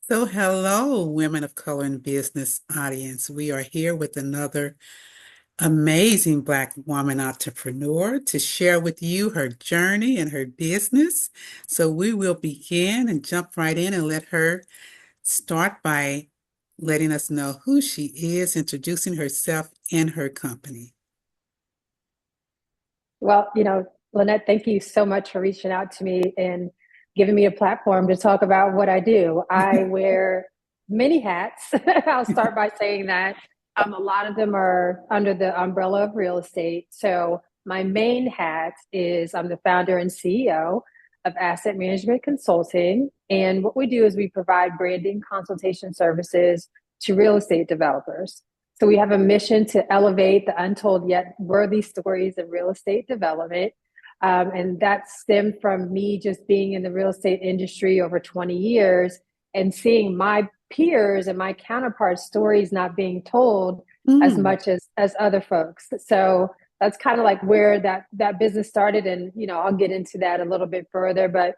So, hello, women of color in business audience. We are here with another amazing Black woman entrepreneur to share with you her journey and her business. So, we will begin and jump right in and let her start by letting us know who she is, introducing herself and her company. Well, Lynette, thank you so much for reaching out to me and giving me a platform to talk about what I do. I wear many hats. I'll start by saying that a lot of them are under the umbrella of real estate. So my main hat is I'm the founder and CEO of Asset Management Consulting. And what we do is we provide branding consultation services to real estate developers. So we have a mission to elevate the untold yet worthy stories of real estate development. And that stemmed from me just being in the real estate industry over 20 years and seeing my peers and my counterparts' stories not being told as Mm, much as other folks. So that's kind of like where that business started. And, I'll get into that a little bit further. But,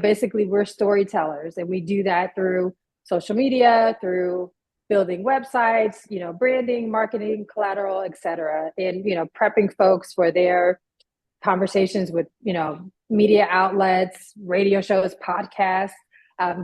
basically we're storytellers and we do that through social media, through building websites, branding, marketing, collateral, et cetera, and, prepping folks for their conversations with, media outlets, radio shows, podcasts,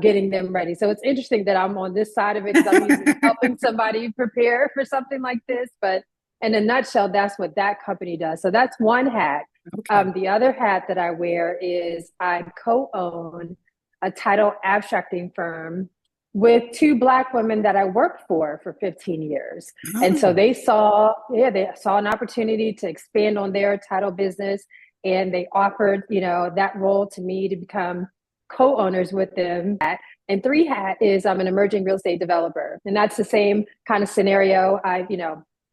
getting them ready. So it's interesting that I'm on this side of it because I'm usually helping somebody prepare for something like this. But in a nutshell, that's what that company does. So that's one hat. okay. The other hat that I wear is I co-own a title abstracting firm with two Black women that I worked for 15 years. And so Oh, they saw an opportunity to expand on their title business, and they offered, that role to me to become co-owners with them. And three hat is I'm an emerging real estate developer. And that's the same kind of scenario.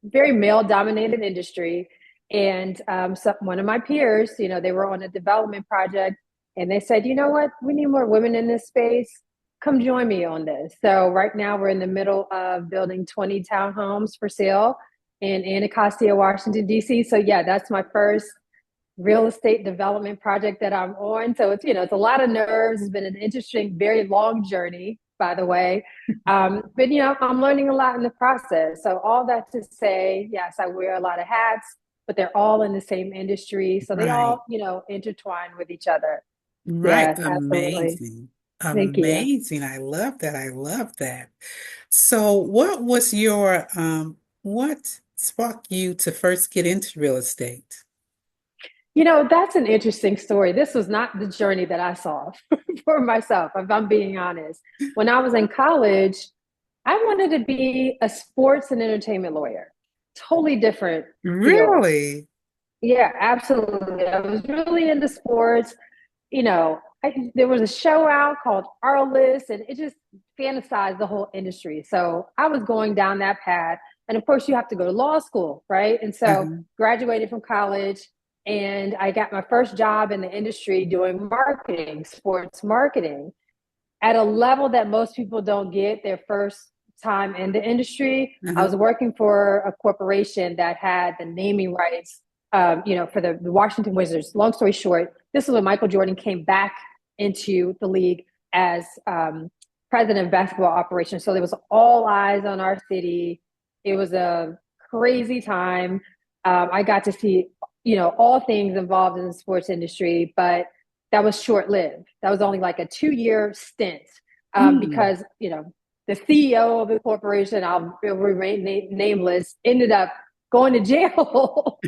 Very male dominated industry. And so one of my peers, they were on a development project and they said, you know what, we need more women in this space. Come join me on this. So right now we're in the middle of building 20 townhomes for sale in Anacostia, Washington, D.C. So yeah, that's my first real estate development project that I'm on. So it's a lot of nerves. It's been an interesting, very long journey, by the way. But I'm learning a lot in the process. So all that to say, yes, I wear a lot of hats, but they're all in the same industry. So they right, all, intertwine with each other. right. Yes, absolutely. Amazing. Thank you. Amazing. I love that. I love that. So, what was what sparked you to first get into real estate? That's an interesting story. This was not the journey that I saw for myself, if I'm being honest. When I was in college, I wanted to be a sports and entertainment lawyer. Totally different field. Really? Yeah, absolutely. I was really into sports. There was a show out called Arliss, and it just fantasized the whole industry. So I was going down that path. And of course, you have to go to law school, right? And so Uh-huh. graduated from college, and I got my first job in the industry doing marketing, sports marketing at a level that most people don't get their first time in the industry. I Uh-huh. was working for a corporation that had the naming rights, for the Washington Wizards. Long story short, this is when Michael Jordan came back into the league as president of basketball operations. So there was all eyes on our city. It was a crazy time. I got to see, all things involved in the sports industry, but that was short lived. That was only like a 2 year stint Mm. because, the CEO of the corporation, I'll remain nameless, ended up going to jail.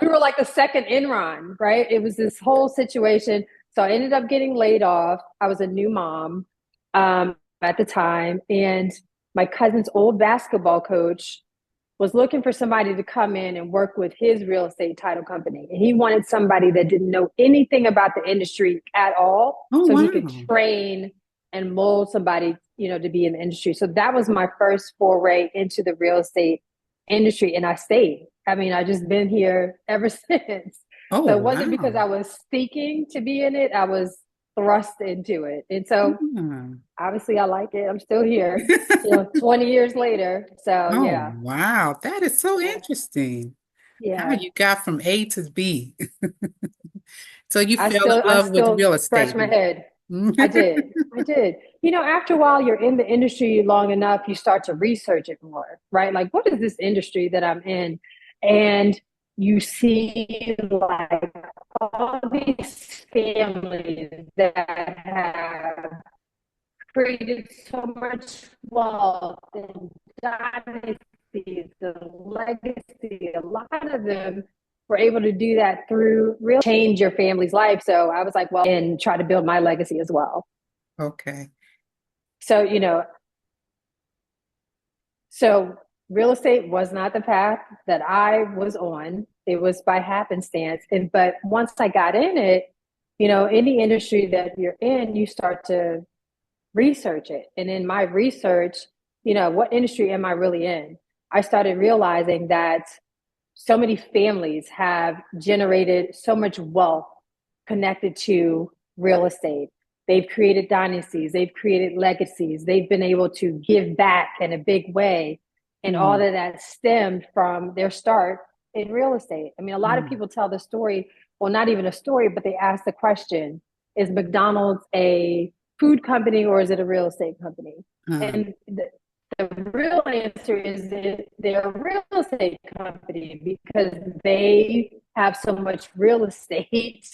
We were like the second Enron, right? It was this whole situation. So I ended up getting laid off. I was a new mom at the time. And my cousin's old basketball coach was looking for somebody to come in and work with his real estate title company. And he wanted somebody that didn't know anything about the industry at all Oh, so he could wow. train and mold somebody, to be in the industry. So that was my first foray into the real estate industry. And I stayed. I mean, I just been here ever since. Oh, So it wasn't because wow. I was seeking to be in it. I was thrust into it. And so Hmm. obviously I like it. I'm still here, 20 years later. So Oh, yeah. wow. That is so Yeah. interesting. How Yeah. you got from A to B. So you I fell in still I love with still real scratch estate. my head. I did. I did. After a while, you're in the industry long enough, you start to research it more, right? Like, what is this industry that I'm in? And you see like all these families that have created so much wealth and dynasties, the legacy. A lot of them were able to do that through real change your family's life. So I was like, well, and try to build my legacy as well. Okay. So, so real estate was not the path that I was on. It was by happenstance. But once I got in it, any industry that you're in, you start to research it. And in my research, what industry am I really in? I started realizing that so many families have generated so much wealth connected to real estate. They've created dynasties, they've created legacies, they've been able to give back in a big way. And all Mm, of that stemmed from their start in real estate. I mean, a lot of mm, people tell the story, well, not even a story, but they ask the question, is McDonald's a food company or is it a real estate company? uh, And the real answer is that they're a real estate company because they have so much real estate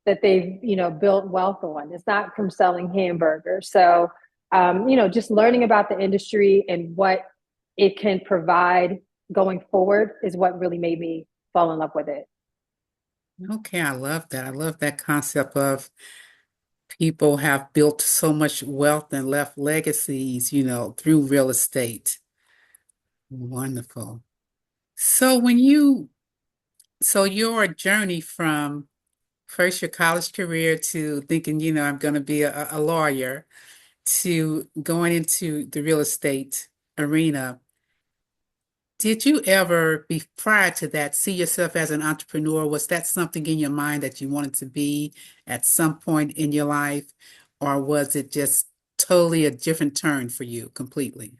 that they've built wealth on. It's not from selling hamburgers. So just learning about the industry and what it can provide going forward is what really made me fall in love with it. okay, I love that. I love that concept of people have built so much wealth and left legacies, through real estate. Wonderful. So so your journey from first your college career to thinking, I'm going to be a lawyer to going into the real estate arena, did you ever be prior to that see yourself as an entrepreneur? Was that something in your mind that you wanted to be at some point in your life, or was it just totally a different turn for you completely?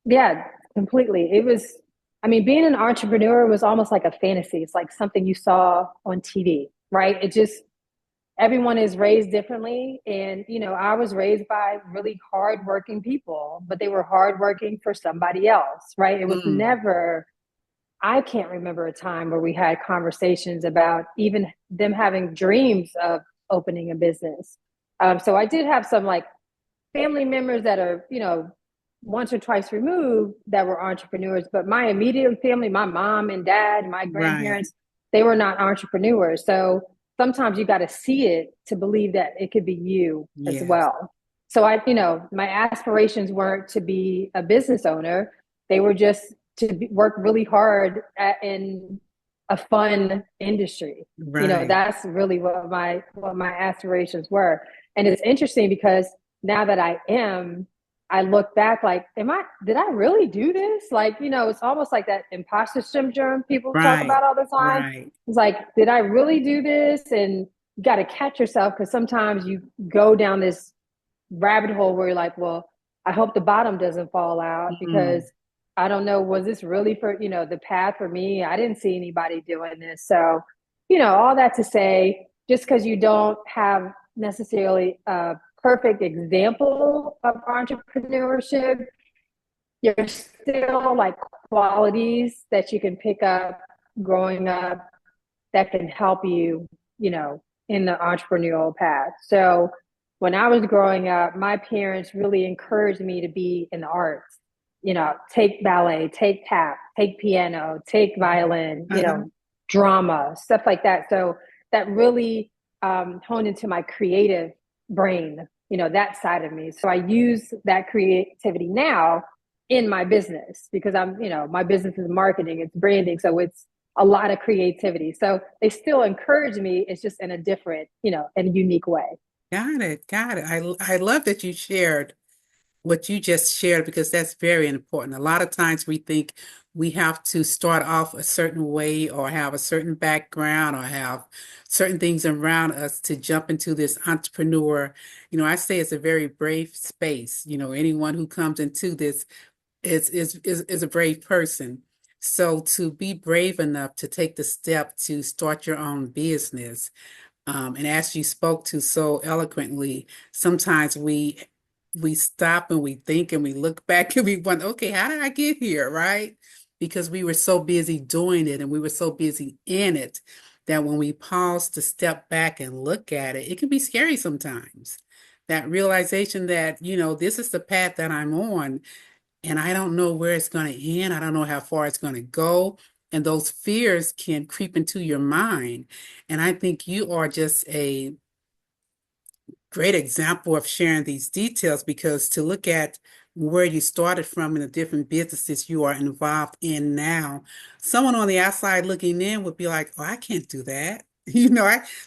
Yeah, completely. It was, I mean, being an entrepreneur was almost like a fantasy. It's like something you saw on TV, right? It just, everyone is raised differently. And, I was raised by really hardworking people, but they were hardworking for somebody else, right? It was Mm, never, I can't remember a time where we had conversations about even them having dreams of opening a business. So I did have some like family members that are, once or twice removed that were entrepreneurs, but my immediate family, my mom and dad, my right. grandparents, they were not entrepreneurs. So sometimes you got to see it to believe that it could be you as Yes. well. So my aspirations weren't to be a business owner. They were just to work really hard in a fun industry. Right. That's really what my aspirations were. And it's interesting because now that I look back like, did I really do this? Like, it's almost like that imposter syndrome people talk Right. about all the time. Right. It's like, did I really do this? And you got to catch yourself because sometimes you go down this rabbit hole where you're like, well, I hope the bottom doesn't fall out because Mm, I don't know, was this really for, the path for me? I didn't see anybody doing this. So, all that to say, just because you don't have necessarily a perfect example of entrepreneurship, there's still like qualities that you can pick up growing up that can help you, you know, in the entrepreneurial path. So when I was growing up, my parents really encouraged me to be in the arts, take ballet, take tap, take piano, take violin, uh-huh. drama, stuff like that. So that really honed into my creative brain, that side of me. So I use that creativity now in my business because my business is marketing, it's branding. So it's a lot of creativity. So they still encourage me. It's just in a different, in a unique way. Got it. Got it. I love that you shared what you just shared because that's very important. A lot of times we think we have to start off a certain way or have a certain background or have certain things around us to jump into this entrepreneur. I say it's a very brave space. Anyone who comes into this is a brave person. So to be brave enough to take the step to start your own business, And as you spoke to so eloquently, sometimes we stop and we think and we look back and we wonder, okay, how did I get here, right? Because we were so busy doing it and we were so busy in it that when we pause to step back and look at it, it can be scary sometimes. That realization that, this is the path that I'm on and I don't know where it's going to end. I don't know how far it's going to go. And those fears can creep into your mind. And I think you are just a great example of sharing these details because to look at where you started from and the different businesses you are involved in now, someone on the outside looking in would be like, oh, I can't do that.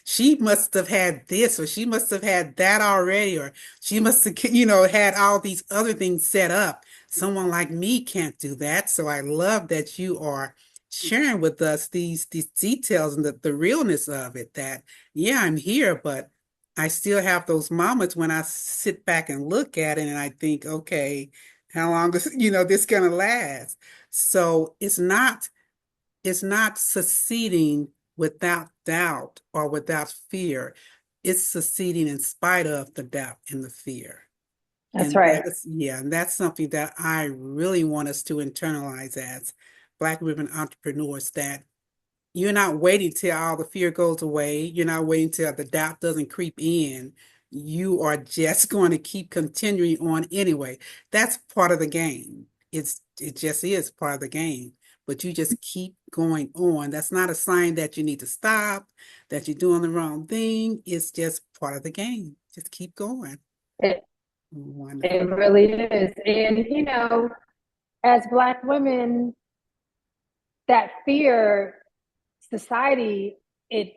She must have had this or she must have had that already, or she must have, had all these other things set up. Someone like me can't do that. So I love that you are sharing with us these details and the realness of it that, yeah, I'm here, but I still have those moments when I sit back and look at it and I think, okay, how long is, this gonna last? So it's not succeeding without doubt or without fear. It's succeeding in spite of the doubt and the fear. That's And right. that is, yeah, and that's something that I really want us to internalize as Black women entrepreneurs, that you're not waiting till all the fear goes away. You're not waiting till the doubt doesn't creep in. You are just going to keep continuing on anyway. That's part of the game. It just is part of the game. But you just keep going on. That's not a sign that you need to stop, that you're doing the wrong thing. It's just part of the game. Just keep going. It, it Wonderful. really is. And, as Black women, that fear, society, it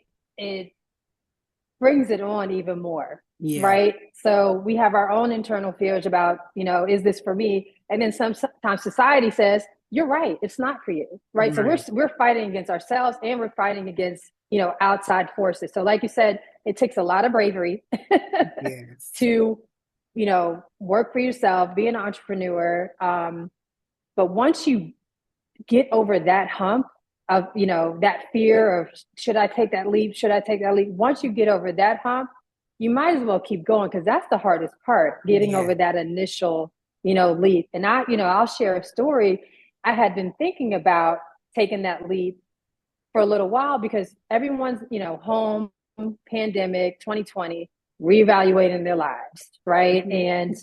brings it on even more, Yeah, right? So we have our own internal fears about, is this for me? And then sometimes society says, you're right, it's not for you, right? So right. we're fighting against ourselves and we're fighting against, outside forces. So like you said, it takes a lot of bravery Yes. to, work for yourself, be an entrepreneur. But once you get over that hump of, that fear of, should I take that leap? Should I take that leap? Once you get over that hump, you might as well keep going because that's the hardest part, getting Yeah. over that initial, leap. And I'll share a story. I had been thinking about taking that leap for a little while because everyone's, home, pandemic, 2020, reevaluating their lives, right? And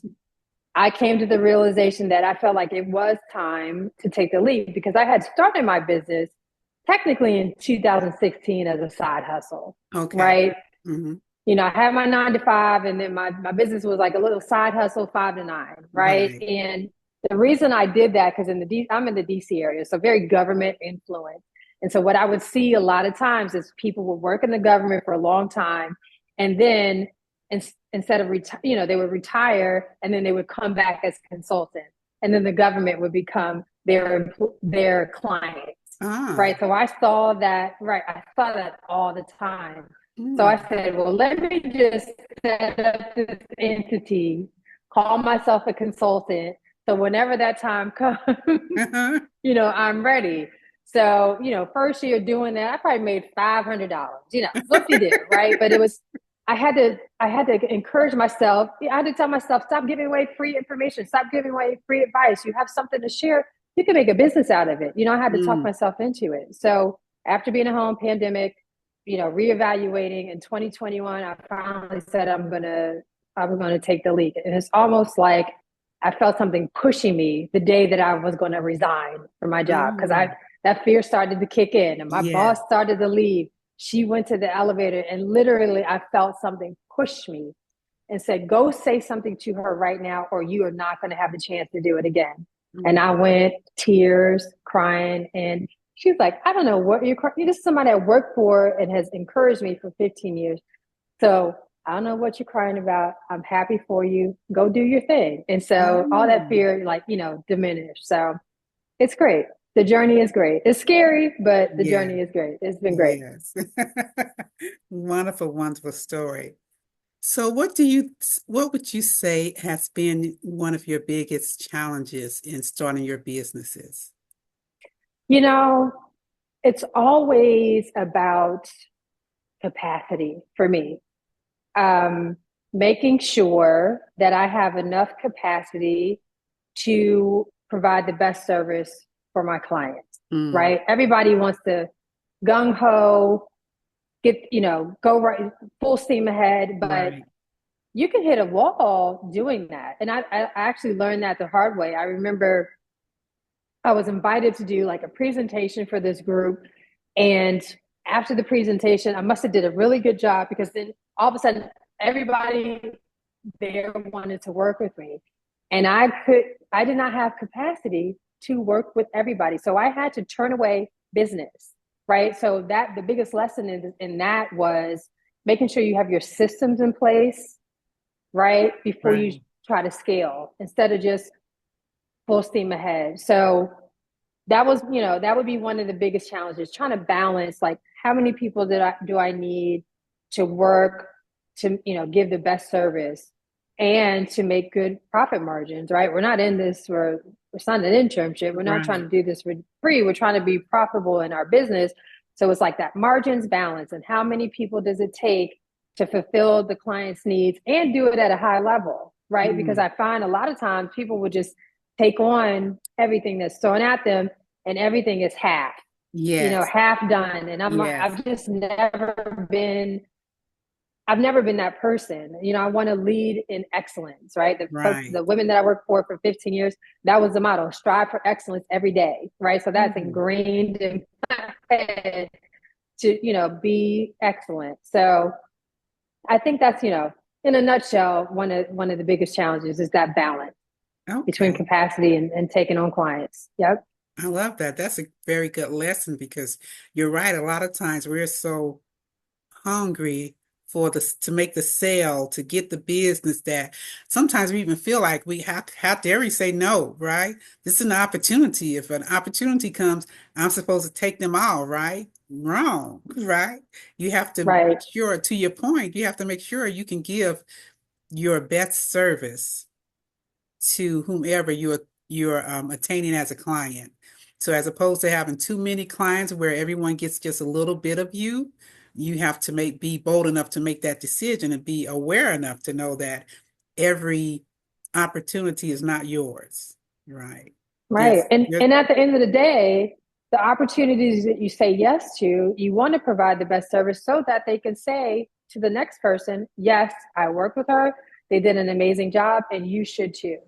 I came to the realization that I felt like it was time to take the leap because I had started my business technically in 2016 as a side hustle, Okay. right? Hmm. I had my 9 to 5, and then my business was like a little side hustle, 5 to 9, right? Right. And the reason I did that because I'm in the DC area, so very government influenced. And so what I would see a lot of times is people would work in the government for a long time, and then instead of they would retire, and then they would come back as consultants, and then the government would become their client, Ah. right? So I saw that, right? I saw that all the time. So I Mm. said, well, let me just set up this entity, call myself a consultant. So whenever that time comes, I'm ready. So, first year doing that, I probably made $500, whoop de do, right? But I had to encourage myself. I had to tell myself, stop giving away free information, stop giving away free advice. You have something to share, you can make a business out of it. I had to talk Mm. myself into it. So after being at home, pandemic, reevaluating in 2021, I finally said I'm gonna take the leap. And it's almost like I felt something pushing me the day that I was going to resign from my job because Oh, that fear started to kick in and my yes. boss started to leave. She went to the elevator and literally I felt something push me and said, "Go say something to her right now, or you are not going to have the chance to do it again." And Mm. I went, tears, crying, and she was like, "I don't know what you're crying. This is somebody I worked for and has encouraged me for 15 years. So I don't know what you're crying about. I'm happy for you. Go do your thing." And so all that Oh, fear, diminished. So it's great. The journey is great. It's scary, but the yeah. journey is great. It's been great. Yes. Wonderful, wonderful story. So what would you say has been one of your biggest challenges in starting your businesses? You know, it's always about capacity for me. Um, Making sure that I have enough capacity to provide the best service for my clients, Mm, right? Everybody wants to gung ho, get, go right, full steam ahead, but right. you can hit a wall doing that. And I actually learned that the hard way. I remember I was invited to do like a presentation for this group. And after the presentation, I must have did a really good job because then all of a sudden everybody there wanted to work with me. And I did not have capacity to work with everybody. So I had to turn away business, right? So that the biggest lesson in that was making sure you have your systems in place, right? Before you Right. try to scale instead of just full steam ahead. So that was, that would be one of the biggest challenges, trying to balance like how many people do I need to work to, give the best service and to make good profit margins, right? We're not in this for, it's not an internship. We're not trying Right. to do this for free. We're trying to be profitable in our business. So it's like that margins balance and how many people does it take to fulfill the client's needs and do it at a high level, right? Because Mm, I find a lot of times people would just take on everything that's thrown at them and everything is half, yes. half done. And Yes. I've never been that person. I want to lead in excellence, right? Right. The women that I worked for 15 years, that was the motto: strive for excellence every day, right? So that's Mm, ingrained in my head to, be excellent. So I think that's, in a nutshell, one of the biggest challenges is that balance between okay. capacity and taking on clients. Yep. I love that. That's a very good lesson because you're right. A lot of times we're so hungry for the to make the sale, to get the business that sometimes we even feel like we have how dare we say no, right? This is an opportunity. If an opportunity comes, I'm supposed to take them all, right? Wrong, right? You have to Right. make sure, to your point, you have to make sure you can give your best service to whomever you're attaining as a client. So as opposed to having too many clients where everyone gets just a little bit of you, you have to be bold enough to make that decision and be aware enough to know that every opportunity is not yours. Right. Right. There's, And there's and at the end of the day, the opportunities that you say yes to, you want to provide the best service so that they can say to the next person, yes, I work with her. They did an amazing job and you should too.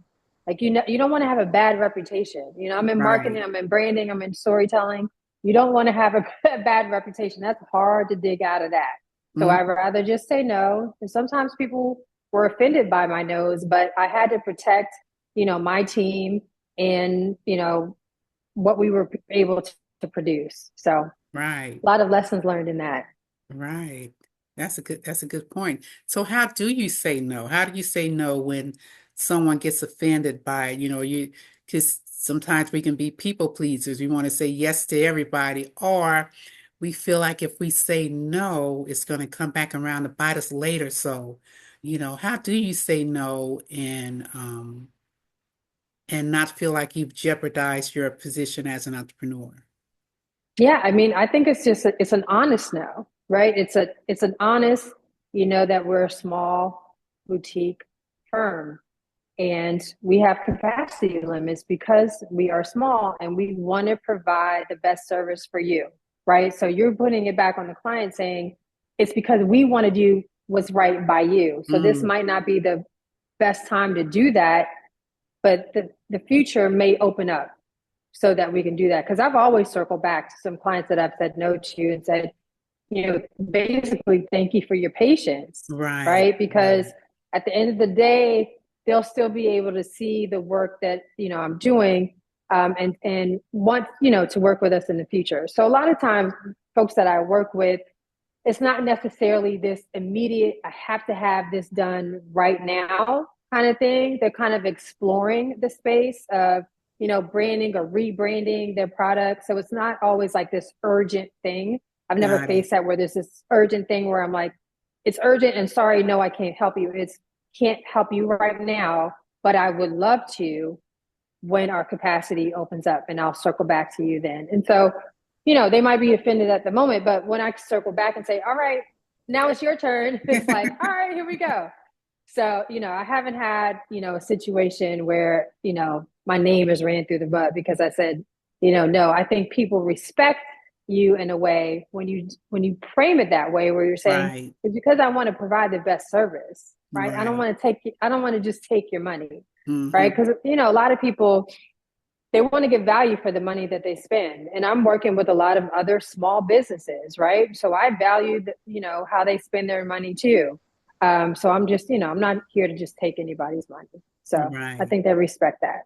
Like, you don't want to have a bad reputation. I'm in marketing, right. I'm in branding, I'm in storytelling. You don't want to have a bad reputation. That's hard to dig out of that. So I'd Mhm. rather just say no. And sometimes people were offended by my no's, but I had to protect, my team and what we were able to produce. So a Right. lot of lessons learned in that. Right. That's a good point. So how do you say no? How do you say no when someone gets offended by, because sometimes we can be people pleasers. We want to say yes to everybody, or we feel like if we say no, it's going to come back around to bite us later. So, how do you say no and not feel like you've jeopardized your position as an entrepreneur? Yeah, I mean, I think it's just it's an honest no, right? It's an honest, that we're a small boutique firm and we have capacity limits because we are small and we want to provide the best service for you, right? So you're putting it back on the client saying it's because we want to do what's right by you. So this Mm, might not be the best time to do that, but the future may open up so that we can do that. Because I've always circled back to some clients that I've said no to and said, basically, thank you for your patience, right. right? Right. Because at the end of the day, they'll still be able to see the work that I'm doing, and want to work with us in the future. So a lot of times, folks that I work with, it's not necessarily this immediate, I have to have this done right now kind of thing. They're kind of exploring the space of, branding or rebranding their product. So it's not always like this urgent thing. I've never Got it. faced that where there's this urgent thing where I'm like, it's urgent and sorry, no, I can't help you. It's can't help you right now, but I would love to when our capacity opens up and I'll circle back to you then. And so, they might be offended at the moment, but when I circle back and say, all right, now it's your turn. It's like, all right, here we go. So, I haven't had, a situation where, my name is ran through the mud because I said, no, I think people respect you in a way when you frame it that way, where you're saying, Right. it's because I want to provide the best service, right? Right. I don't want to just take your money, right? Hmm. Because, a lot of people, they want to get value for the money that they spend. And I'm working with a lot of other small businesses, right? So I value, how they spend their money too. So I'm just, I'm not here to just take anybody's money. So I Right. think they respect that.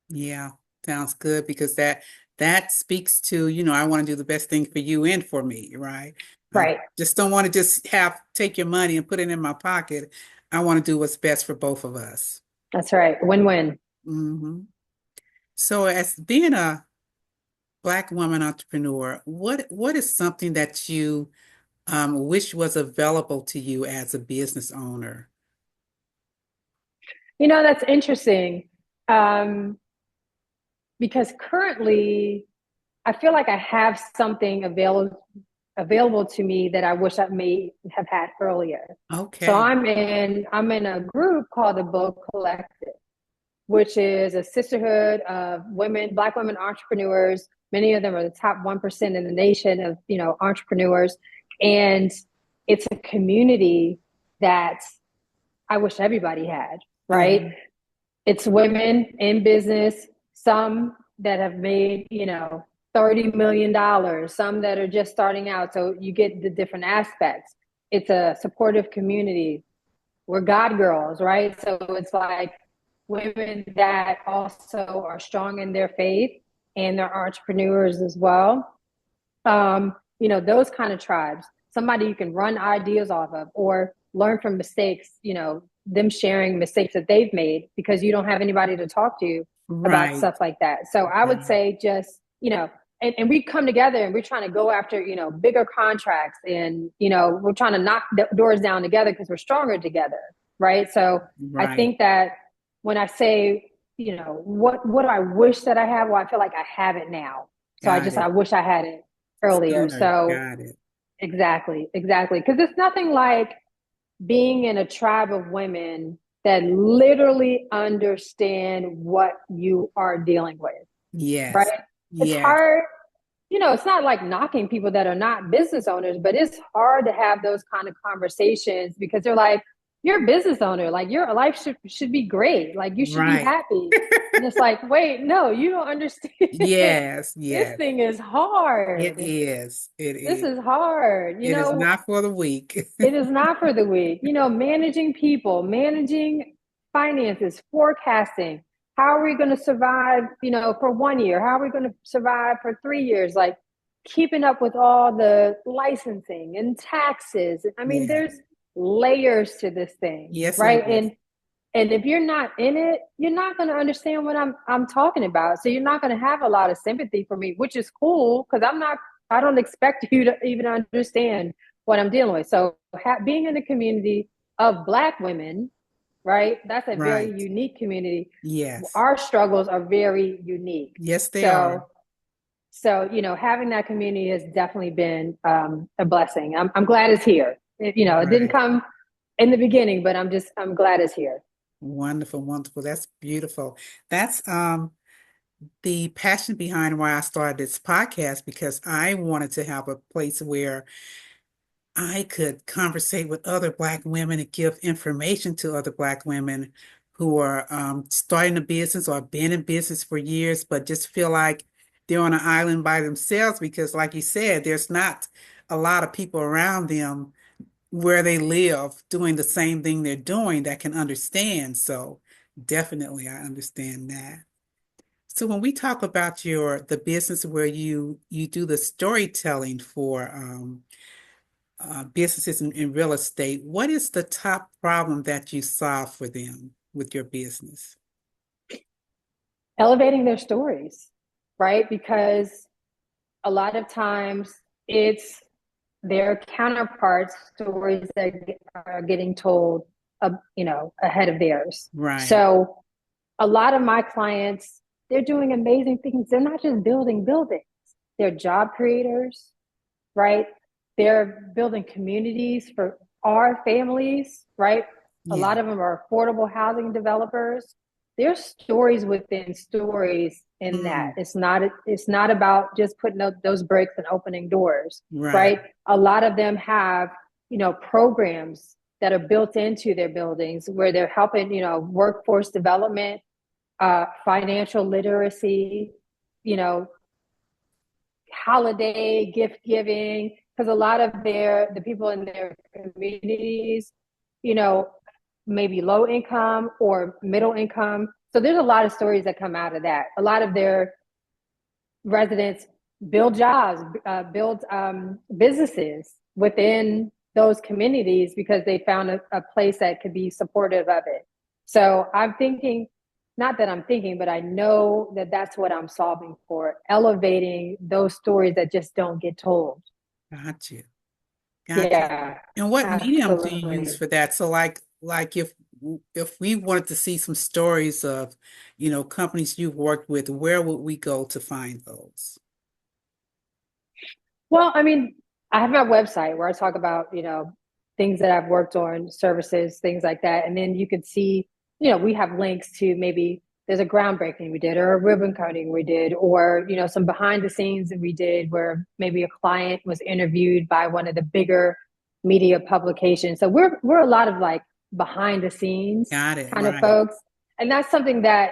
Yeah. Sounds good because that speaks to, I want to do the best thing for you and for me, right? I Right. just don't want to just have take your money and put it in my pocket. I want to do what's best for both of us. That's right. Win-win. Hmm. So as being a Black woman entrepreneur, what is something that you wish was available to you as a business owner? That's interesting. Um, because currently I feel like I have something available to me that I wish I may have had earlier. So Okay. I'm in a group called the Bold Collective, which is a sisterhood of Black women entrepreneurs. Many of them are the top 1% in the nation of, entrepreneurs. And it's a community that I wish everybody had, right? Hmm. It's women in business, some that have made, $30 million, some that are just starting out. So you get the different aspects. It's a supportive community. We're God girls, right? So it's like women that also are strong in their faith and they're entrepreneurs as well. Those kind of tribes, somebody you can run ideas off of or learn from mistakes, them sharing mistakes that they've made because you don't have anybody to talk to about Right. stuff like that. So I would say just, and we come together and we're trying to go after, bigger contracts and, we're trying to knock the doors down together because we're stronger together. Right. So I Right. think that when I say, what do I wish that I have? Well, I feel like I have it now. So Got I it. wish I had it earlier. Sooner. So Got it. exactly, exactly. Because it's nothing like being in a tribe of women that literally understand what you are dealing with, Yes. right? It's Yes. hard, it's not like knocking people that are not business owners, but it's hard to have those kind of conversations because they're like, you're a business owner, like your life should be great, like you should be Right. happy. And it's like, wait, no, you don't understand. Yes. This Yes. thing is It hard. is. It This is. is hard. It is not for the weak. It is not for the weak. Managing people, managing finances, forecasting. How are we going to survive, for 1 year? How are we going to survive for 3 years? Like keeping up with all the licensing and taxes. I mean, Yeah. there's layers to this thing, Yes, it right? is. And if you're not in it, you're not going to understand what I'm talking about. So you're not going to have a lot of sympathy for me, which is cool because I don't expect you to even understand what I'm dealing with. So being in a community of Black women, right? That's a very Right. unique community. Yes. Our struggles are very unique. Yes, they are. So having that community has definitely been a blessing. I'm glad it's here. It didn't Right. come in the beginning, but I'm glad it's here. Wonderful, wonderful. That's beautiful. That's the passion behind why I started this podcast because I wanted to have a place where I could conversate with other Black women and give information to other Black women who are starting a business or been in business for years, but just feel like they're on an island by themselves because, like you said, there's not a lot of people around them where they live doing the same thing they're doing that can understand. So definitely I understand that. So when we talk about the business where you do the storytelling for businesses in real estate, what is the top problem that you solve for them with your business? Elevating their stories, right? Because a lot of times it's their counterparts' stories that are getting told, ahead of theirs. Right, So a lot of my clients, they're doing amazing things. They're not just building buildings, they're job creators, right? they're building communities for our families, right? A Yeah. lot of them are affordable housing developers. There's stories within stories in that. Mm, It's not about just putting up those bricks and opening doors, right. right? A lot of them have, programs that are built into their buildings where they're helping, workforce development, financial literacy, you know, holiday gift giving, because a lot of the people in their communities, you know, maybe low income or middle income. So there's a lot of stories that come out of that. A lot of their residents build jobs, build businesses within those communities because they found a place that could be supportive of it. So I'm thinking, not that I'm thinking, but I know that that's what I'm solving for, elevating those stories that just don't get told. Got you. Got you. Yeah, And what medium do you use absolutely. for that? So like if we wanted to see some stories of, companies you've worked with, where would we go to find those? Well, I mean, I have my website where I talk about, things that I've worked on, services, things like that. And then you can see, we have links to maybe there's a groundbreaking we did or a ribbon cutting we did, or, some behind the scenes that we did where maybe a client was interviewed by one of the bigger media publications. So we're a lot of like behind the scenes Got it. kind of Right. folks. And that's something that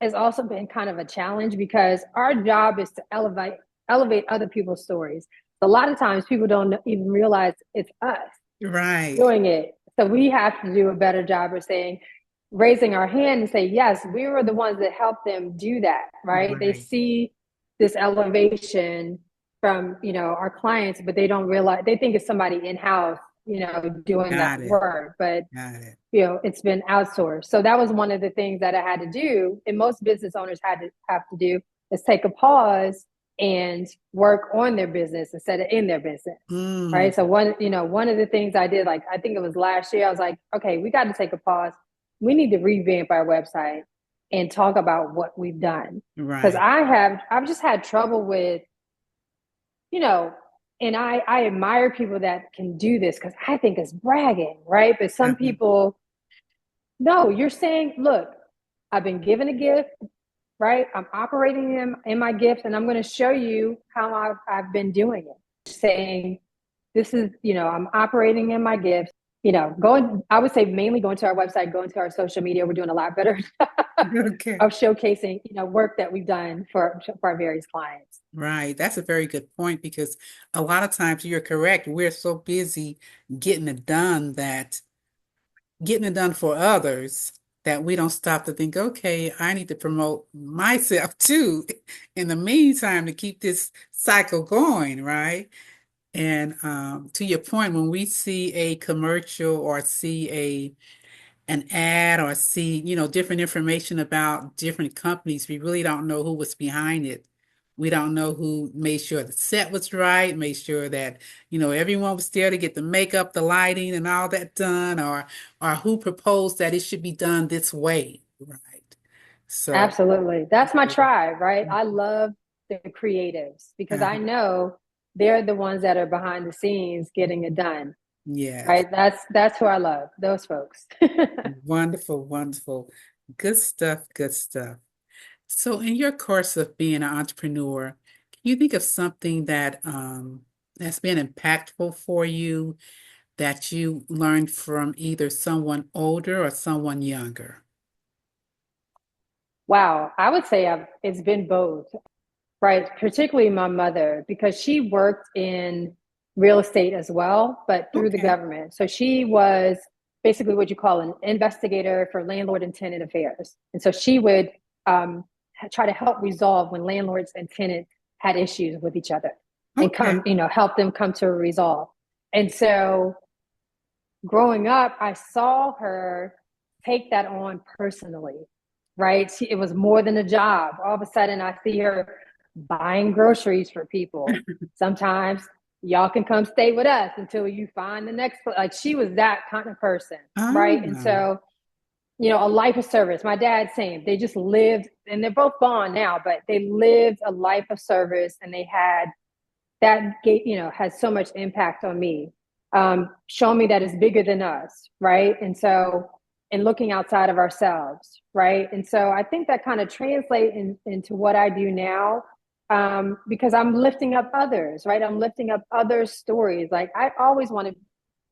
has also been kind of a challenge because our job is to elevate other people's stories. A lot of times people don't even realize it's us Right. doing it. So we have to do a better job of saying, raising our hand and say, yes, we were the ones that helped them do that, right? They Right. see this elevation from, our clients, but they don't realize, they think it's somebody in-house, doing that Got it. work. But Got it. it's been outsourced. So that was one of the things that I had to do, and most business owners have to do, is take a pause and work on their business instead of in their business. Mm, Right. So one of the things I did, like I think it was last year, I was like, okay, we got to take a pause. We need to revamp our website and talk about what we've done. Because right. I've just had trouble with, you know, and I admire people that can do this because I think it's bragging, right? But some Uh-huh. people, no, you're saying, look, I've been given a gift, right? I'm operating in my gift, and I'm going to show you how I've been doing it. Saying, this is, I'm operating in my gifts. I would say mainly going to our website, going to our social media. We're doing a lot better Okay. of showcasing, work that we've done for our various clients. Right. That's a very good point because a lot of times you're correct. We're so busy getting it done that getting it done for others that we don't stop to think, okay, I need to promote myself too in the meantime to keep this cycle going, right? And to your point, when we see a commercial or see an ad or see, different information about different companies, we really don't know who was behind it. We don't know who made sure the set was right, made sure that, everyone was there to get the makeup, the lighting, and all that done, or who proposed that it should be done this way, right? So, Absolutely. That's my tribe, right? I love the creatives because uh, I know they're the ones that are behind the scenes getting it done, yes, right? That's who I love, those folks. wonderful, wonderful. Good stuff, good stuff. So, in your course of being an entrepreneur, can you think of something that's been impactful for you that you learned from either someone older or someone younger? Wow, I would say it's been both, right? Particularly my mother, because she worked in real estate as well, but through the Okay. government. So she was basically what you call an investigator for landlord and tenant affairs. And so she would try to help resolve when landlords and tenants had issues with each other and Okay. help them come to a resolve. And so growing up, I saw her take that on personally, right? It was more than a job. All of a sudden, I see her buying groceries for people. Sometimes y'all can come stay with us until you find the next place. Like she was that kind of person, right? And Ah, so, a life of service. My dad, same. They just lived, and they're both gone now, but they lived a life of service, and that has so much impact on me. Showing me that it's bigger than us, right? And so, and looking outside of ourselves, right? And so I think that kind of translates into what I do now, because I'm lifting up others, right? I'm lifting up others' stories. Like I always want to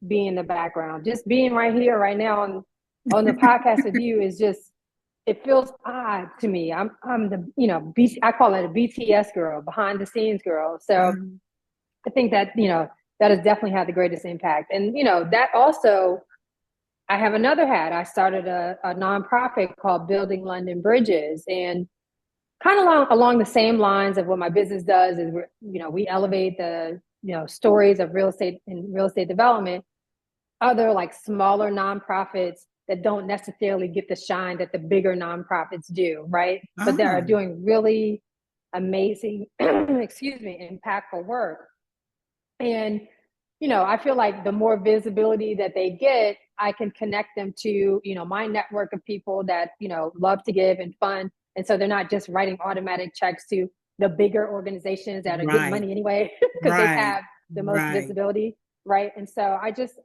be in the background. Just being right here, right now on the podcast with you is just, it feels odd to me. I'm the, I call it a BTS girl, behind the scenes girl. So Um, I think that, that has definitely had the greatest impact. And, that also, I have another hat. I started a nonprofit called Building London Bridges. And kind of along the same lines of what my business does is, we elevate the, stories of real estate and real estate development, other like smaller nonprofits that don't necessarily get the shine that the bigger nonprofits do, right? But they are oh, doing really amazing, excuse me, impactful work. And, I feel like the more visibility that they get, I can connect them to, my network of people that, love to give and fund. And so they're not just writing automatic checks to the bigger organizations that are getting right, money anyway, because they right, have the most right. visibility, right? And so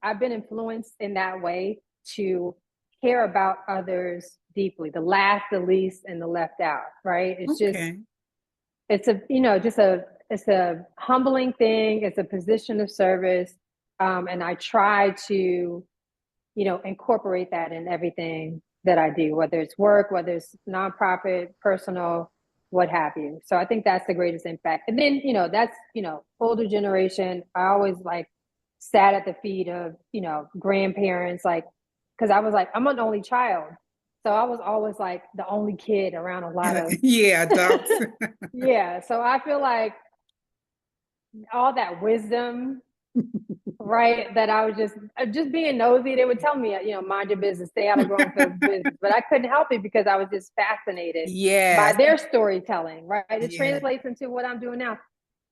I've been influenced in that way to care about others deeply, the last, the least, and the left out, right? It's just, Okay. it's a, it's a humbling thing. It's a position of service. And I try to, incorporate that in everything that I do, whether it's work, whether it's nonprofit, personal, what have you. So I think that's the greatest impact. And then, that's, older generation. I always like sat at the feet of, grandparents, like, cause I was like, I'm an only child. So I was always like the only kid around a lot of, Yeah, adults. yeah. So I feel like all that wisdom, right? That I was just being nosy. They would tell me, mind your business, stay out of grown folks' business. But I couldn't help it because I was just fascinated by Yes, their storytelling, right? It yeah, translates into what I'm doing now.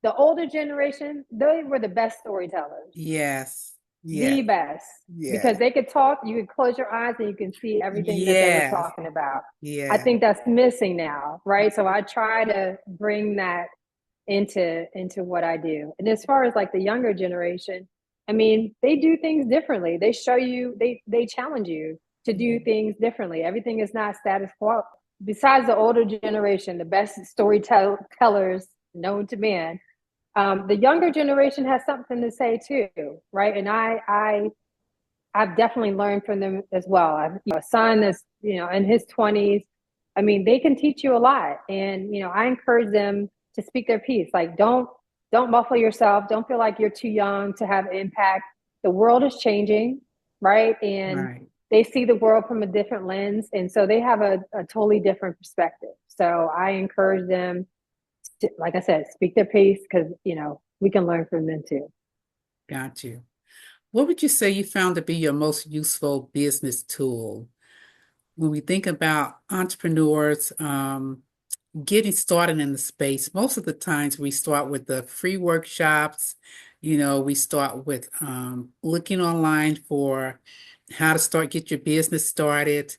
The older generation, they were the best storytellers, yes, yes, the best, because yes, they could talk, you could close your eyes and you can see everything that they were yes, talking about. I yes. think that's missing now, right? So I try to bring that into what I do. And as far as like the younger generation, I mean, they do things differently. They show you, they challenge you to do things differently. Everything is not status quo. Besides the older generation, the best storytellers known to man, the younger generation has something to say too, right? And I've definitely learned from them as well. I've a son that's in his 20s. I mean, they can teach you a lot, and I encourage them to speak their piece. Like, don't muffle yourself. Don't feel like you're too young to have impact. The world is changing, right? And Right. they see the world from a different lens, and so they have a totally different perspective. So I encourage them to, like I said, speak their piece because we can learn from them too. Got you. What would you say you found to be your most useful business tool? When we think about entrepreneurs, getting started in the space, most of the times we start with the free workshops. We start with looking online for how to get your business started.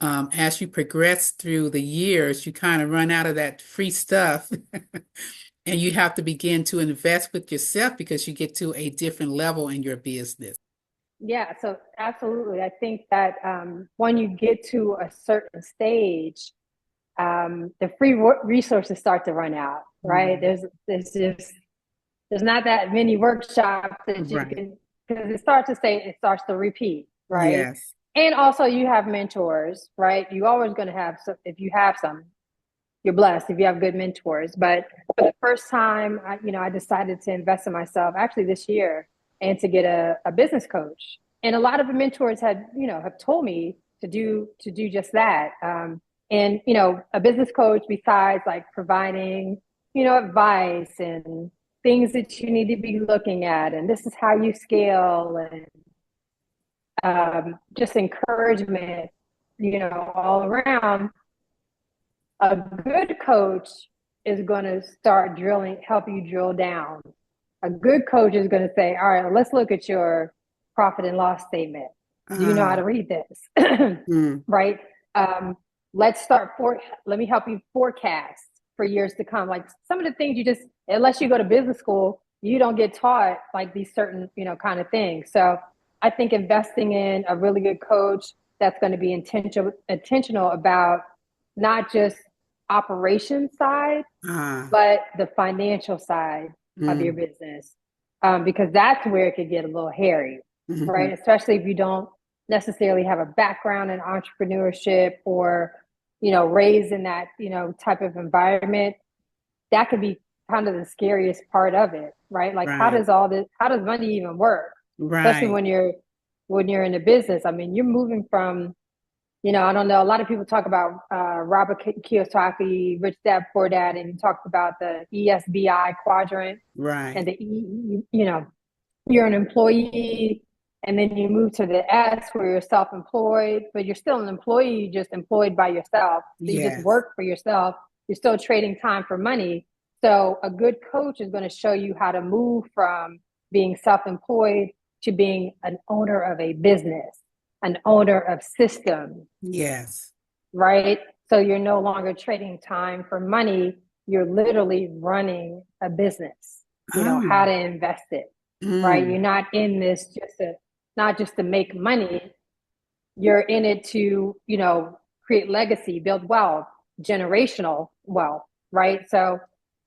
As you progress through the years, you kind of run out of that free stuff and you have to begin to invest with yourself because you get to a different level in your business. Yeah, so absolutely. I think that when you get to a certain stage, the free resources start to run out, right? Mhm. There's not that many workshops that you Right. can, because it starts to repeat, right? Yes. And also you have mentors, right? You always going to have some, if you have some, you're blessed if you have good mentors. But for the first time, I decided to invest in myself actually this year and to get a business coach. And a lot of the mentors have told me to do just that. And a business coach, besides like providing advice and things that you need to be looking at, and this is how you scale, and just encouragement, all around. A good coach is going to start help you drill down. A good coach is going to say, all right, let's look at your profit and loss statement. Do you know how Ah, to read this? mm, Right? Um, let me help you forecast for years to come. Like some of the things unless you go to business school, you don't get taught like these certain, kind of things. So I think investing in a really good coach that's going to be intentional about not just operation side, Ah, but the financial side of your mm, business, because that's where it could get a little hairy, mhm. right? Especially if you don't necessarily have a background in entrepreneurship or, raised in that, type of environment. That could be kind of the scariest part of it, right? Like, Right, how does money even work? Especially right, when you're in a business. I mean, you're moving from, I don't know. A lot of people talk about Robert Kiyosaki, Rich Dad Poor Dad, and he talks about the ESBI quadrant and right. the you're an employee, and then you move to the S where you're self-employed, but you're still an employee, just employed by yourself. So you just Yes. work for yourself. You're still trading time for money. So a good coach is going to show you how to move from being self-employed to being an owner of a business, an owner of systems, Yes. right? So you're no longer trading time for money. You're literally running a business, how Oh, to invest it, right? You're mm. not in this not just to make money. You're in it to, create legacy, build wealth, generational wealth, right? So,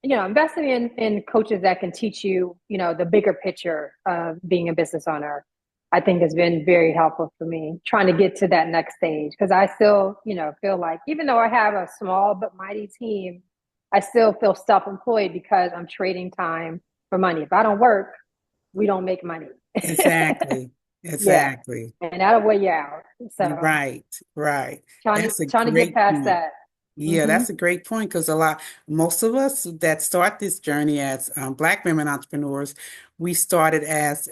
investing in coaches that can teach you, the bigger picture of being a business owner, I think has been very helpful for me trying to get to that next stage. Because I still, feel like even though I have a small but mighty team, I still feel self-employed because I'm trading time for money. If I don't work, we don't make money. Exactly. Yeah, Exactly. and that'll weigh you out. You're So right. Right. trying to That's a trying to get great past point. that. Yeah, Mm-hmm. that's a great point because most of us that start this journey as Black women entrepreneurs, we started as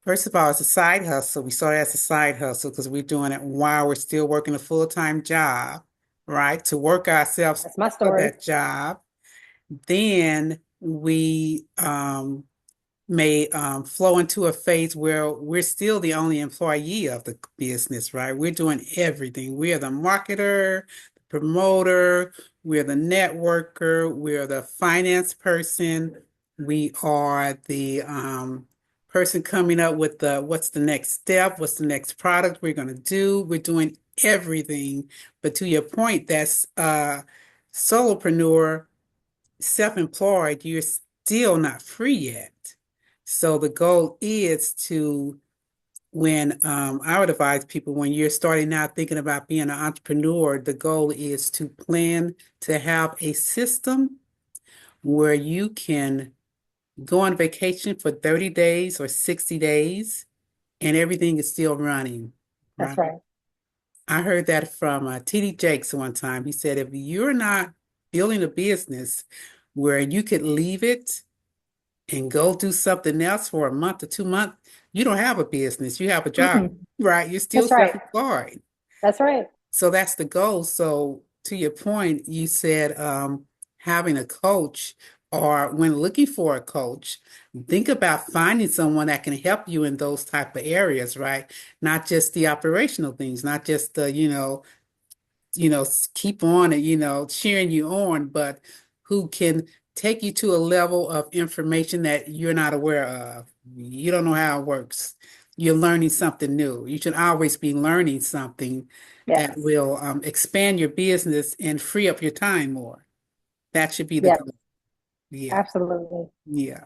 first of all, it's a side hustle. We started as a side hustle because we're doing it while we're still working a full-time job, right? To work ourselves That's my out of story. that job. Then we may flow into a phase where we're still the only employee of the business, right? We're doing everything. We are the marketer, the promoter, we're the networker, we're the finance person, we are the person coming up with the what's the next step, what's the next product we're going to do. We're doing everything. But to your point, that's solopreneur self-employed, you're still not free yet. So the goal is to, when I would advise people when you're starting out thinking about being an entrepreneur, the goal is to plan to have a system where you can go on vacation for 30 days or 60 days and everything is still running, That's right? right. I heard that from T.D. Jakes one time. He said, if you're not building a business where you could leave it and go do something else for a month or 2 months, you don't have a business. You have a job, Mm-mm. right? You're still That's right. self-employed. That's right. So that's the goal. So to your point, you said having a coach or when looking for a coach, think about finding someone that can help you in those type of areas, right? Not just the operational things, not just the, keep on and, cheering you on, but who can take you to a level of information that you're not aware of. You don't know how it works. You're learning something new. You should always be learning something that Yes. will expand your business and free up your time more. That should be the Yes. goal. Yeah, Absolutely. yeah.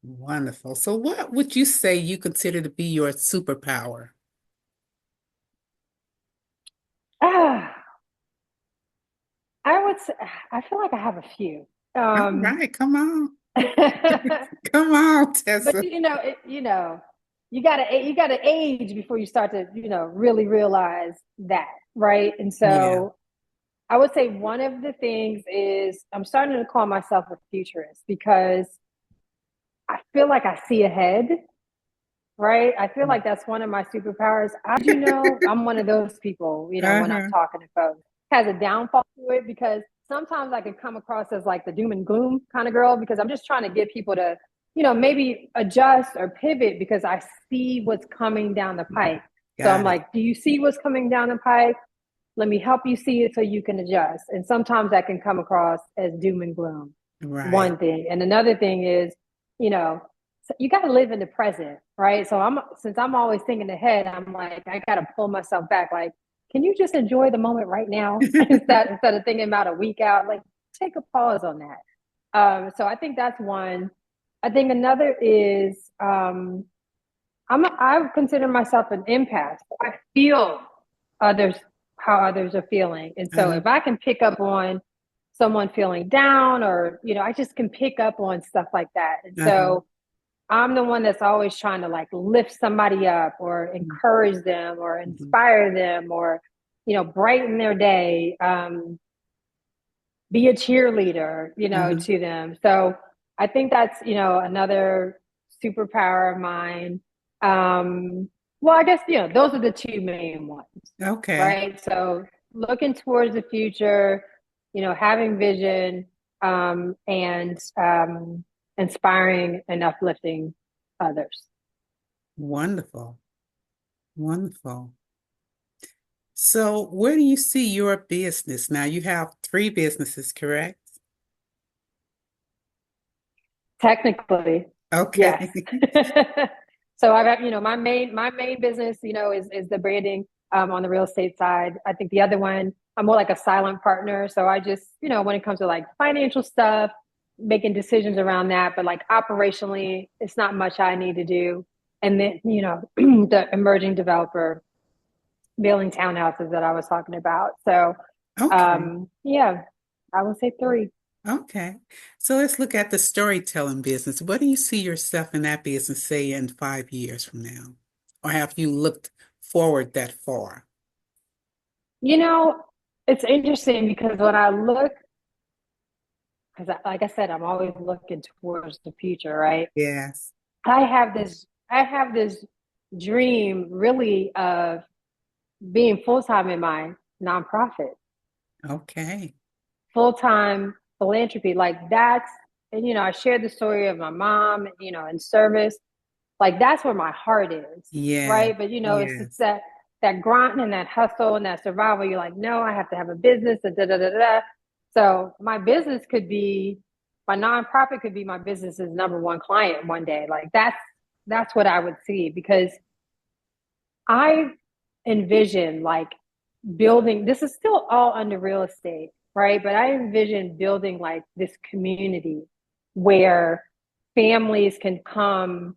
Wonderful. So what would you say you consider to be your superpower? Ah, I would say, I feel like I have a few. All Um, right, come on. but Come on, Tessa. you gotta age before you start to, really realize that, right? And Yeah, so I would say one of the things is I'm starting to call myself a futurist because I feel like I see ahead, right? I feel like that's one of my superpowers. I'm one of those people, when I'm uh-huh. talking to folks, has a downfall to it because sometimes I can come across as like the doom and gloom kind of girl because I'm just trying to get people to, maybe adjust or pivot because I see what's coming down the pipe. So I'm Got it. like, do you see what's coming down the pipe? Let me help you see it so you can adjust. And sometimes that can come across as doom and gloom. Right. one thing. And another thing is, you know, you got to live in the present, right? So since I'm always thinking ahead, I'm like, I got to pull myself back. Like, can you just enjoy the moment right now instead of thinking about a week out? Like, take a pause on that. So I think that's one. I think another is I consider myself an empath. I feel others how others are feeling, and so Uh, if I can pick up on someone feeling down, or I just can pick up on stuff like that, and uh-huh. so I'm the one that's always trying to like lift somebody up, or encourage them, or Mhm. inspire them, or brighten their day. Be a cheerleader, Uh-huh. to them. So I think that's, another superpower of mine. Well, I guess, those are the two main ones, Okay. right? So looking towards the future, having vision, and inspiring and uplifting others. Wonderful. Wonderful. So, where do you see your business? Now, you have three businesses, correct? Technically, yes. Okay. So I've got, my main business, is the branding on the real estate side. I think the other one, I'm more like a silent partner. So I just, when it comes to like financial stuff, making decisions around that, but like operationally, it's not much I need to do. And then, the emerging developer building townhouses that I was talking about. So Okay. yeah, I would say three. Okay. So let's look at the storytelling business. What do you see yourself in that business, say, in 5 years from now? Or have you looked forward that far? You know, it's interesting because when I look, because like I said, I'm always looking towards the future, right? Yes. I have this dream really of being full time in my nonprofit, Okay. full time philanthropy. Like that's, and I shared the story of my mom, in service. Like that's where my heart is, Yeah. right? But it's Yes. that grind and that hustle and that survival. You're like, no, I have to have a business, and da da da da. So my nonprofit could be my business's number one client one day. Like that's what I would see, because I envision like building. This is still all under real estate, right? But I envision building like this community where families can come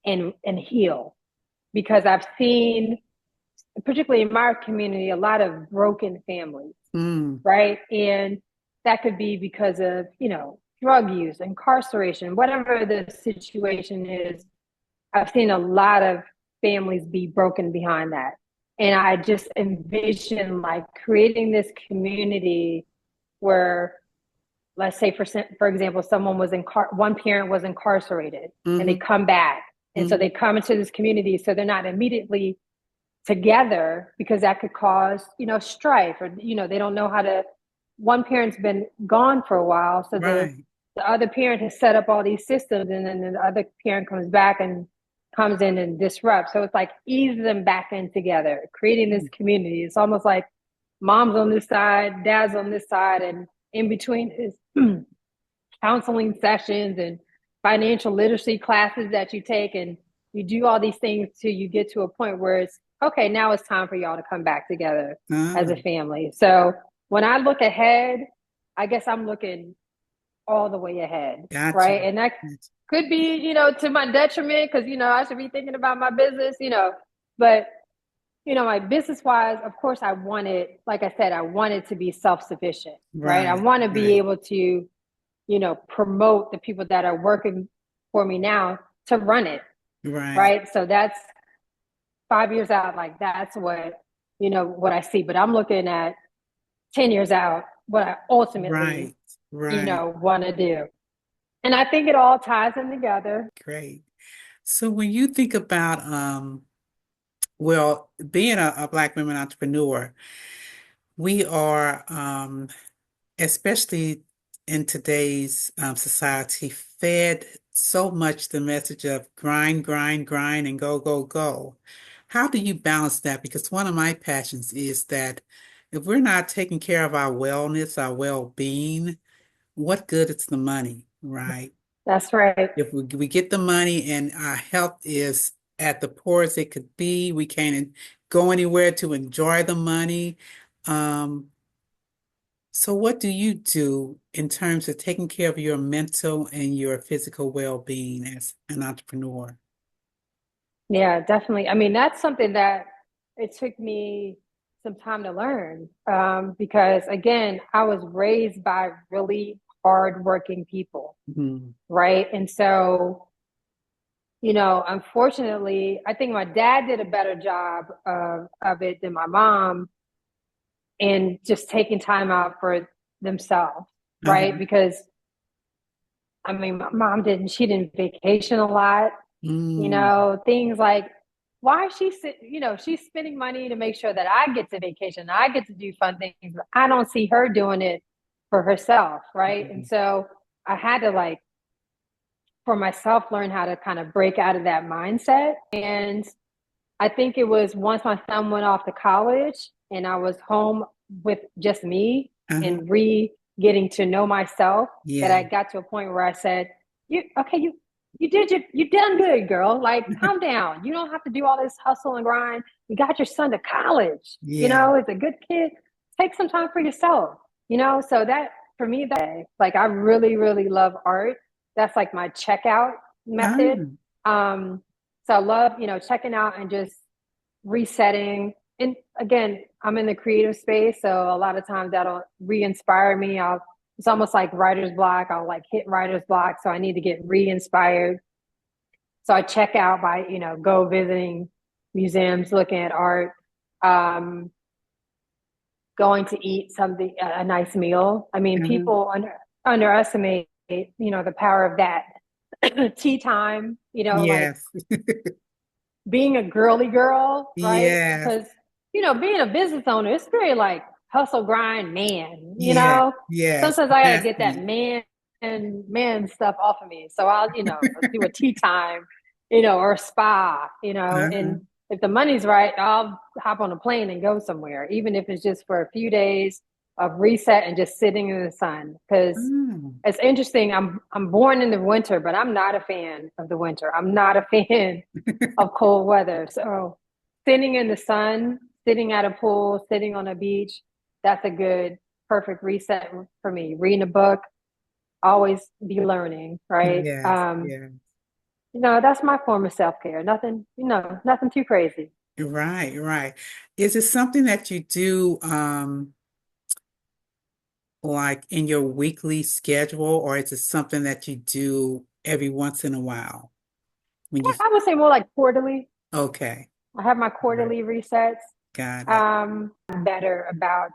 and heal, because I've seen, particularly in my community, a lot of broken families, Mm. right? And that could be because of, drug use, incarceration, whatever the situation is. I've seen a lot of families be broken behind that. And I just envision like creating this community where, let's say for example, one parent was incarcerated and they Mm-hmm. come back, and so Mm-hmm. they come into this community, so they're not immediately together, because that could cause strife, or they don't know how to. One parent's been gone for a while, so the Right. the other parent has set up all these systems, and then the other parent comes back and comes in and disrupts. So it's like ease them back in together, creating this community. It's almost like mom's on this side, dad's on this side, and in between is counseling sessions and financial literacy classes that you take, and you do all these things till you get to a point where it's okay, now it's time for y'all to come back together as a Ah, family. So when I look ahead, I guess I'm looking all the way ahead, gotcha. right? And that Gotcha. could be, to my detriment, because I should be thinking about my business, but my business wise, of course, I wanted, like I said, I wanted to be self-sufficient, right? I Right. want to be Right. able to promote the people that are working for me now to run it, Right. right? So that's 5 years out, like that's what I see. But I'm looking at 10 years out, what I ultimately, Right. Right. want to do. And I think it all ties in together. Great. So when you think about well, being a Black women entrepreneur, we are especially in today's society, fed so much the message of grind, grind, grind, and go, go, go. How do you balance that? Because one of my passions is that if we're not taking care of our wellness, our well-being, what good is the money, right? That's right. If we get the money and our health is at the poorest it could be, we can't go anywhere to enjoy the money. Um, so what do you do in terms of taking care of your mental and your physical well-being as an entrepreneur? Yeah, definitely. I mean, that's something that it took me some time to learn because, again, I was raised by really hardworking people, Mhm. right? And so, unfortunately, I think my dad did a better job of it than my mom and just taking time out for themselves, right? Uh-huh. Because, I mean, my mom she didn't vacation a lot. Mm. Things like why is she's spending money to make sure that I get to vacation, I get to do fun things, but I don't see her doing it for herself, right? And Mhm. so I had to like for myself learn how to kind of break out of that mindset. And I think it was once my son went off to college and I was home with just me Uh-huh. and getting to know myself that Yeah. I got to a point where I said, you done good, girl. Like calm down. You don't have to do all this hustle and grind. You got your son to college, Yeah. as a good kid. Take some time for yourself, so that for me that like I really, really love art. That's like my checkout method. Ah, Um, so I love, checking out and just resetting. And again, I'm in the creative space, so a lot of times that'll re-inspire me. It's almost like writer's block. I'll like hit writer's block, so I need to get re-inspired. So I check out by, go visiting museums, looking at art, um, going to eat something, a nice meal. I mean, uh-huh. people underestimate, the power of that. Tea time, like Yes. being a girly girl, right? Yes. Because, being a business owner, it's very like hustle grind man, Yeah. Yes. Sometimes I gotta get that Nasty. man stuff off of me. So I'll, do a tea time, or a spa, Uh-huh. and if the money's right, I'll hop on a plane and go somewhere, even if it's just for a few days of reset and just sitting in the sun. Because Mm. it's interesting. I'm born in the winter, but I'm not a fan of the winter. I'm not a fan of cold weather. So sitting in the sun, sitting at a pool, sitting on a beach, that's a good, perfect reset for me. Reading a book, always be learning, right? Yes. Yeah. That's my form of self-care. Nothing, nothing too crazy. Right, right. Is it something that you do like in your weekly schedule, or is it something that you do every once in a while when you I would say more like quarterly. okay. I have my Right. quarterly resets. Got it. Better about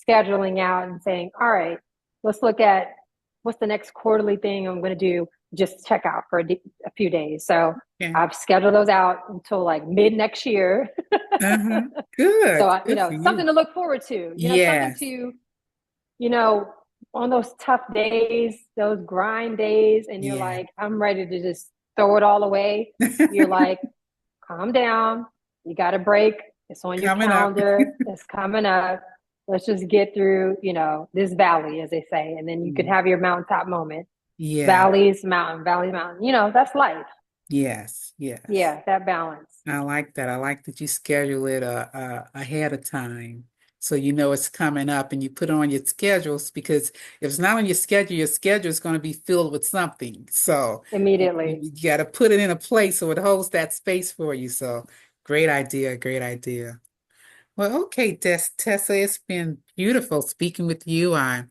scheduling out and saying, all right, let's look at what's the next quarterly thing I'm going to do. Just check out for a few days. So Okay. I've scheduled those out until like mid next year. Uh-huh. Good. So Good for something you. to look forward to. Something Yes. to you know, on those tough days, those grind days, and you're Yeah. like, I'm ready to just throw it all away. You're like, calm down. You got a break. It's on your Coming up. calendar. It's coming up. Let's just get through, this valley, as they say, and then you can have your mountaintop moment. Yeah. Valleys, mountain, valley, mountain. That's life. Yes. Yes. Yeah, that balance. I like that. I like that you schedule it ahead of time. So you know it's coming up and you put it on your schedules because if it's not on your schedule is going to be filled with something. So Immediately. you got to put it in a place so it holds that space for you. So great idea, great idea. Well, okay, Tessa, it's been beautiful speaking with you. I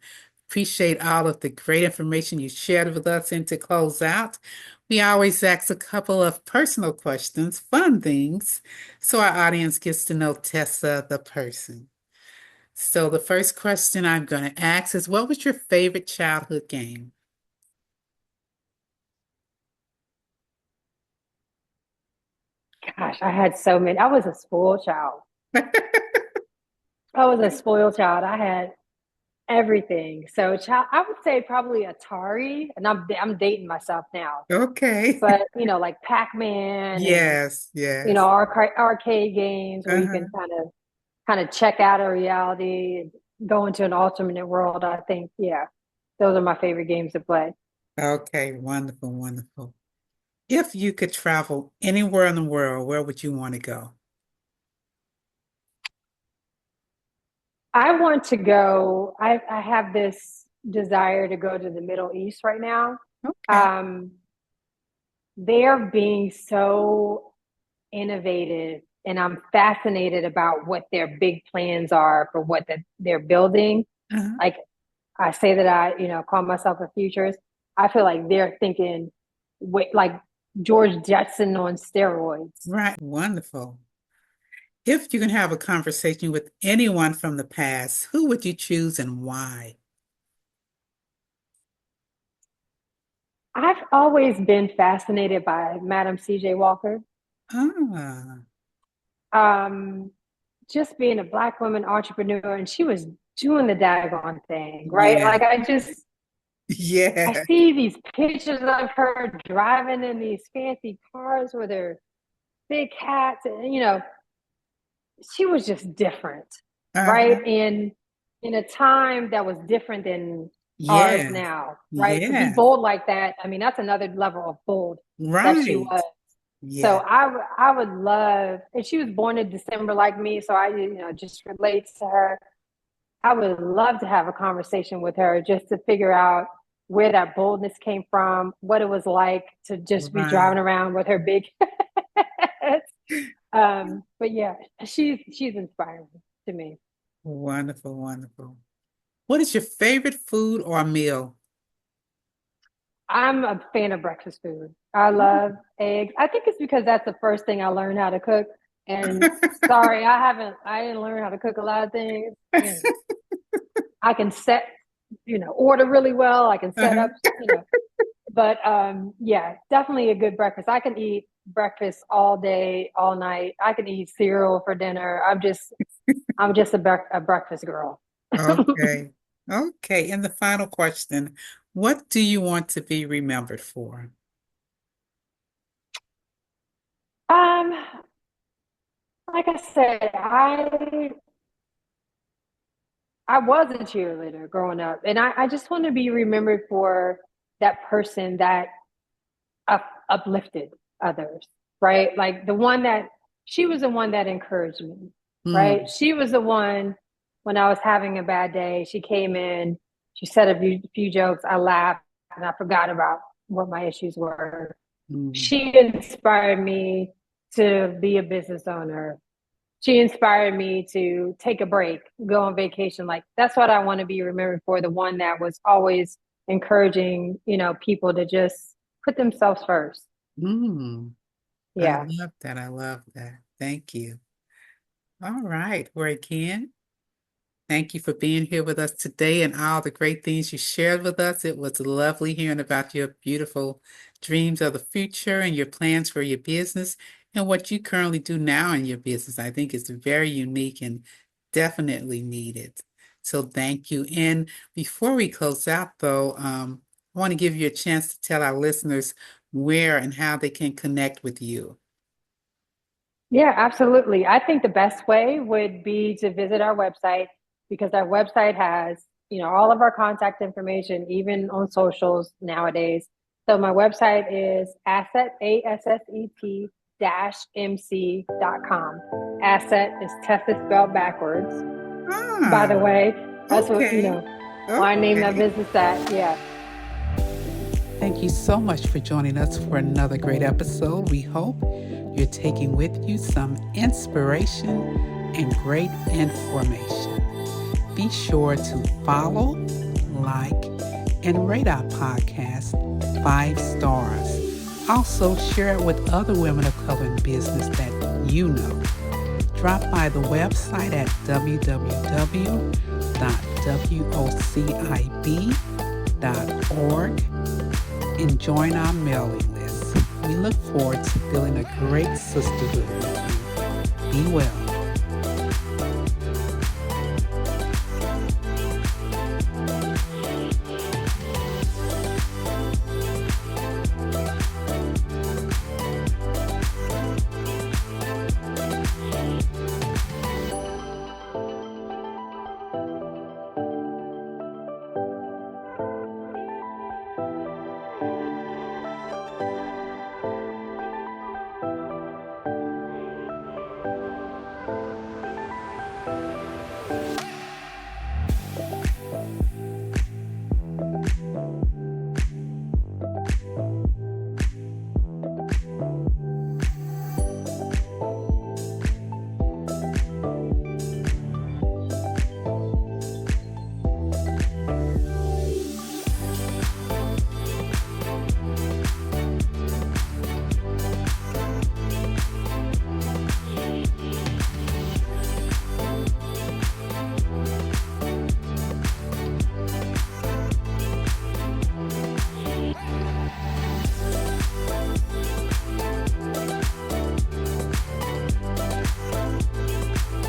appreciate all of the great information you shared with us. And to close out, we always ask a couple of personal questions, fun things, so our audience gets to know Tessa, the person. So the first question I'm going to ask is, what was your favorite childhood game? Gosh, I had so many. I was a spoiled child. I was a spoiled child. I had everything. So, I would say probably Atari, and I'm dating myself now. Okay. But like Pac-Man and Yes, yes. arcade games where you can Uh-huh. kind of check out of reality and go into an alternate world. I think, yeah, Those are my favorite games to play. Okay, wonderful, wonderful. If you could travel anywhere in the world, where would you want to go? I want to go, I have this desire to go to the Middle East right now. Okay. Um, they're being so innovative, and I'm fascinated about what their big plans are for what they're building. Uh-huh. Like I say that call myself a futurist. I feel like they're thinking like George Jetson on steroids. Right. Wonderful. If you can have a conversation with anyone from the past, who would you choose and why? I've always been fascinated by Madam C.J. Walker. Ah, Um, just being a Black woman entrepreneur, and she was doing the daggone thing, right? yeah. Like I Yeah. see these pictures of her driving in these fancy cars with her big hats, and she was just different, right? Uh-huh. And in a time that was different than ours Yes. now, right? To be Yes. bold like that, I mean, that's another level of bold that she Right. was. So Yeah. I would love, and she was born in December like me, so I just relate to her. I would love to have a conversation with her just to figure out where that boldness came from, what it was like to just be Right. driving around with her big but yeah, she's inspiring to me. Wonderful, wonderful. What is your favorite food or meal? I'm a fan of breakfast food. I love eggs. I think it's because that's the first thing I learned how to cook. And sorry, I didn't learn how to cook a lot of things. I can set, order really well. I can set Uh-huh. up, but yeah, definitely a good breakfast. I can eat breakfast all day, all night. I can eat cereal for dinner. I'm just a breakfast girl. Okay. Okay. And the final question, what do you want to be remembered for? Um, like I said, I was a cheerleader growing up, and I just want to be remembered for that person that uplifted others, right? Like she was the one that encouraged me, right? Hmm. She was the one when I was having a bad day. She came in, she said a few jokes, I laughed, and I forgot about what my issues were. Hmm. She inspired me to be a business owner. She inspired me to take a break, go on vacation. Like that's what I want to be remembered for, the one that was always encouraging, people to just put themselves first. Hmm. I Yeah. love that. I love that. Thank you. All right. Well, again, thank you for being here with us today and all the great things you shared with us. It was lovely hearing about your beautiful dreams of the future and your plans for your business and what you currently do now in your business. I think it's very unique and definitely needed. So thank you. And before we close out, though, I want to give you a chance to tell our listeners where and how they can connect with you. Yeah, absolutely. I think the best way would be to visit our website because our website has, all of our contact information, even on socials nowadays. So my website is asset dash mc.com. Asset is Tessa spelled backwards. By Ah, the way, that's what, okay. why I named that Okay. business that. Yeah. Thank you so much for joining us for another great episode. We hope you're taking with you some inspiration and great information. Be sure to follow, like, and rate our podcast 5 stars. Also, share it with other women of color in business that you know. Drop by the website at www.wocib.org and join our mailing list. We look forward to building a great sisterhood with you. Be well.